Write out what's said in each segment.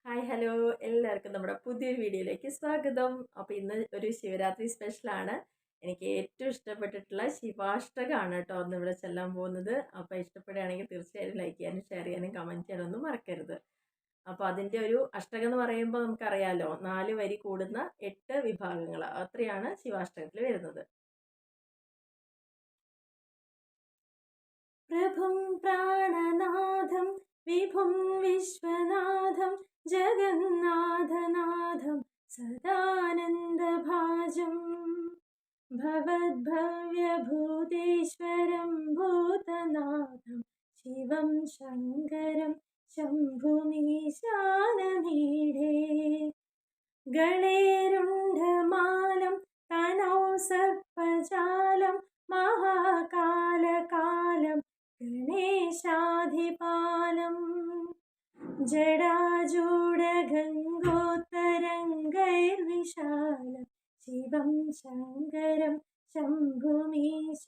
Hi hello എല്ലാവർക്കും നമ്മുടെ പുതിയൊരു വീഡിയോയിലേക്ക് സ്വാഗതം. അപ്പോൾ ഇന്ന് ഒരു ശിവരാത്രി സ്പെഷ്യലാണ്. എനിക്ക് ഏറ്റവും ഇഷ്ടപ്പെട്ടിട്ടുള്ള ശിവാഷ്ടകമാണ് കേട്ടോ ഇന്ന് ഇവിടെ ചെല്ലാൻ പോകുന്നത്. അപ്പോൾ ഇഷ്ടപ്പെടുകയാണെങ്കിൽ തീർച്ചയായും ലൈക്ക് ചെയ്യാനും ഷെയർ ചെയ്യാനും കമൻറ്റ് ചെയ്യാനൊന്നും മറക്കരുത്. അപ്പോൾ അതിൻ്റെ ഒരു അഷ്ടകം എന്ന് പറയുമ്പോൾ നമുക്കറിയാലോ, 4 വരി കൂടുന്ന 8 വിഭാഗങ്ങൾ, അത്രയാണ് ശിവാഷ്ടകത്തിൽ വരുന്നത്. പ്രഭും പ്രാണനാഥം വിഭും വിശ്വനാഥം ജഗന്നാഥനാഥം സദാനന്ദഭാജം ഭവദ്ഭവ്യഭൂതേശ്വരം ഭൂതനാഥം ശിവം ശങ്കരം ശംഭുമീശാനമീഢേ ഗണേരുണ്ഡമാലം തനൗ സർപ്പജാലം മഹാകാലകാലം ഗണേശാധിപാലം ജടാജൂഢഗംഗോത്തരംഗൈർവിശാലം ശിവം ശങ്കരം ശംഭുമീശാനമീഢേ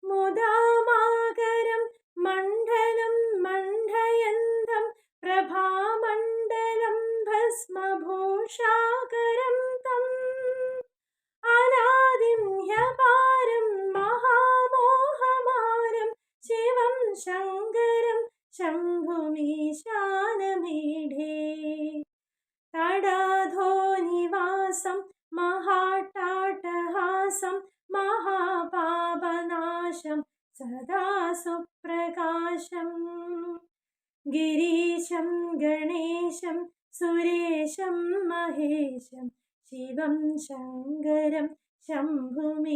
മുദാമാകരം മണ്ഡലം മണ്ഡയന്തം പ്രഭാമണ്ഡലം ഭസ്മഭൂഷാകരം തം അനാദിം ഹ്യപാരം മഹാമോഹമാരം ശിവം ശങ്കരം ശംഭുമീശാനമീഢേ തടാധോനിവാസം മഹാട്ടാട്ടഹാസം മഹാപാപനാശം സദാ സുപ്രകാശം ഗിരീശം ഗണേശം സുരേശം മഹേശം ശിവം ശങ്കരം ശംഭുമീശാനമീഢേ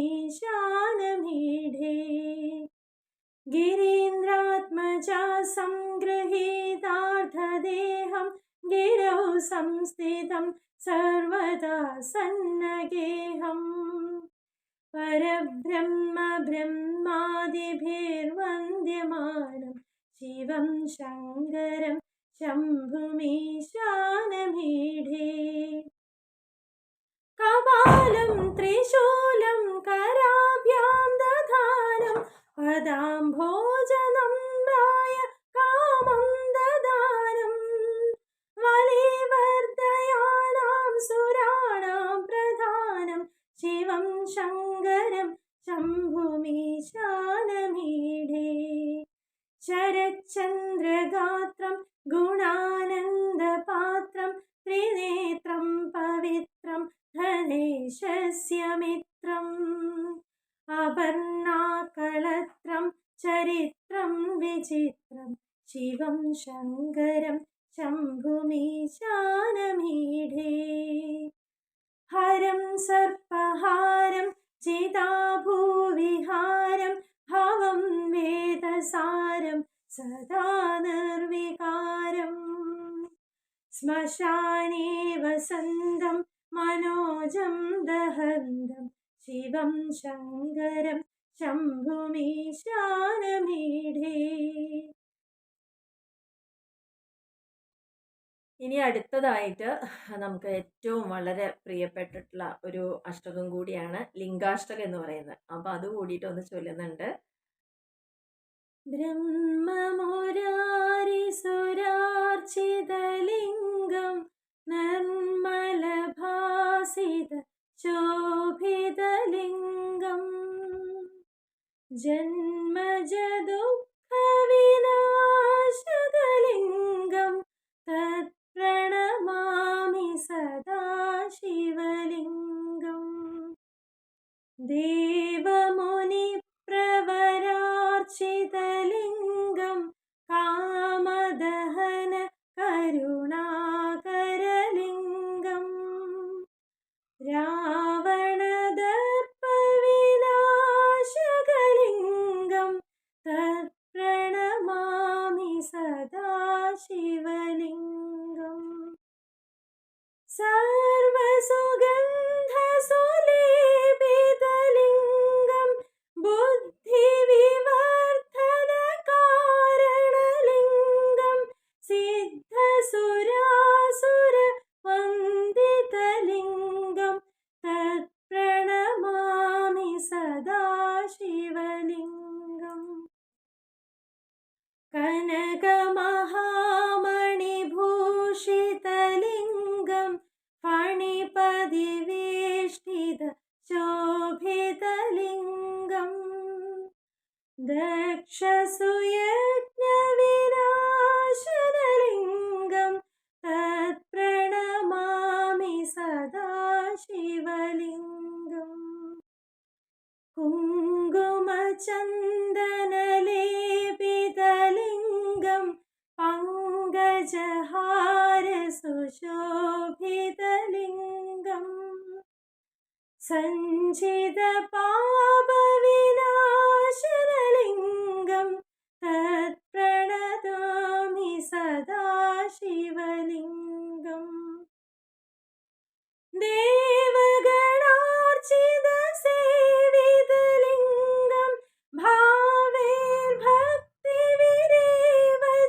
ഗിരീന്ദ്രാത്മജാ സംഗൃഹീതാർത്ഥദേഹം ഗിരൗ സംസ്ഥിതം സർവദാ സന്നഗേഹം പരബ്രഹ്മ ബ്രഹ്മാദിഭിർവന്ദ്യമാനം ശിവം ശങ്കരം ശംഭുമീശാനമീഢേ കപാലം ത്രിശൂലം കരാഭ്യാം ദധാനം പദാംഭോജനമ്രായ കാമം ദദാനം വലിവർദ്ധയാനാം സുരാണാം പ്രധാനം ശിവം ശങ്കരം ശംഭുമീശാനമീഢേ ശരച്ചന്ദ്രഗാത്രം ഗുണാനന്ദപാത്രം ത്രിനേത്രം പവിത്രം ധനേശസ്യ മിത്രം അപർണാകളത്രം ചരിത്രം വിചിത്രം ശിവം ശങ്കരം ശംഭുമീശാനമീഢേ ഹരം സർപ്പഹാരം ചിതാഭൂവിഹാരം ഭവം വേദസാരം സദാ നിർവികാരം ശ്മശാനേ വസന്തം മനോജം ദഹന്തം ശിവം ശങ്കരം ശംഭുമീശാനമീഢേ. ഇനി അടുത്തതായിട്ട് നമുക്ക് ഏറ്റവും വളരെ പ്രിയപ്പെട്ടിട്ടുള്ള ഒരു അഷ്ടകം കൂടിയാണ് ലിംഗാഷ്ടകം എന്ന് പറയുന്നത്. അപ്പൊ അത് കൂടിയിട്ട് ഒന്ന് ചൊല്ലുന്നുണ്ട്. ബ്രഹ്മമുരാരിസുരാർച്ചിതലിംഗം നിർമ്മലഭാസിത ശോഭിതലിംഗം ജന്മജദുഃഖവിനാശകലിംഗം തത്പ്രണമാമി സദാ ശിവലിംഗം ദേവമുനി പ്രവരാർച്ചിതലിംഗം കാമദഹന കരുണാകരലിംഗം രാവണദർപ്പവിനാശകലിംഗം തത്പ്രണമാമി സദാ ശിവലിംഗം സർവസുഗന്ധസുലേപിതലിംഗം ബുദ്ധിവിവർദ്ധനകാരണലിംഗം സിദ്ധസുരാസുര വന്ദിതലിംഗം തത്പ്രണമാമി സദാ ശിവലിംഗം കനകമഹാ दक्षसुयज्ञविनाशनलिङ्गं तत्प्रणमामि सदा शिवलिङ्गम् कुङ्कुमचन्दनलेपितलिङ्गं पङ्कजहारसुशोभितलिङ्गम् सञ्चितपापविनाशनलिङ्गं तत्प्रणतोमि सदा शिवलिङ्गम् देवगणार्चितसेवितलिङ्गं भावैर्भक्तिविरेव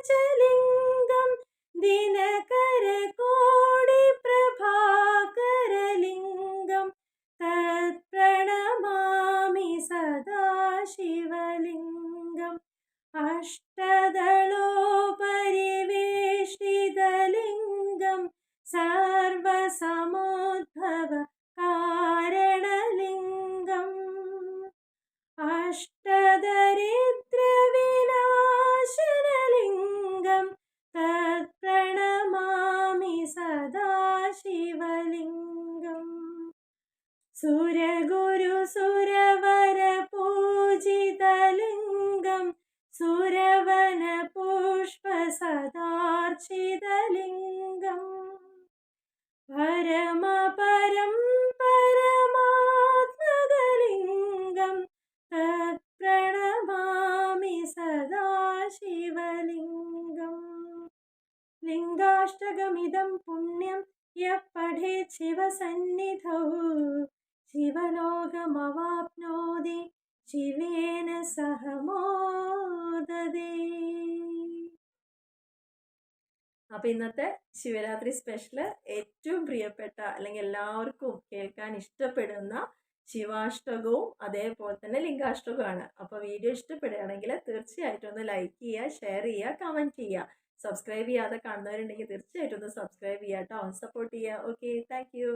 च लिङ्गं दिनकरकोटिप्रभाकरलिङ्गं तत्प्रणमामि सदा शिवलिङ्गम् अष्टदलोपरिवेष्टितलिङ्गं सर्वसमुद्भवकारणलिङ्गम् अष्टदरिद्रविनाशनलिङ्गं तत्प्रणमामि सदा शिवलिङ्गम् सुरगुरुसुरवरपूजितलिङ्गं सुरवनपुष्पसदार्चितलिङ्गम् परमपरं परमात्मकलिङ्गं तत्प्रणमामि सदा शिवलिङ्गम् लिङ्गाष्टकमिदं पुण्यं यः पठेत् शिवसन्निधौ शिवलोकमवाप्नोति शिवेन सह മോദതേ. അപ്പോൾ ഇന്നത്തെ ശിവരാത്രി സ്പെഷ്യൽ ഏറ്റവും പ്രിയപ്പെട്ട അല്ലെങ്കിൽ എല്ലാവർക്കും കേൾക്കാൻ ഇഷ്ടപ്പെടുന്ന ശിവാഷ്ടകവും അതേപോലെ തന്നെ ലിംഗാഷ്ടകവുമാണ്. അപ്പോൾ വീഡിയോ ഇഷ്ടപ്പെടുകയാണെങ്കിൽ തീർച്ചയായിട്ടും ഒന്ന് ലൈക്ക് ചെയ്യുക, ഷെയർ ചെയ്യുക, കമൻറ്റ് ചെയ്യുക. സബ്സ്ക്രൈബ് ചെയ്യാതെ കാണുന്നവരുണ്ടെങ്കിൽ തീർച്ചയായിട്ടും ഒന്ന് സബ്സ്ക്രൈബ് ചെയ്യുക കേട്ടോ, സപ്പോർട്ട് ചെയ്യുക. Okay, thank you.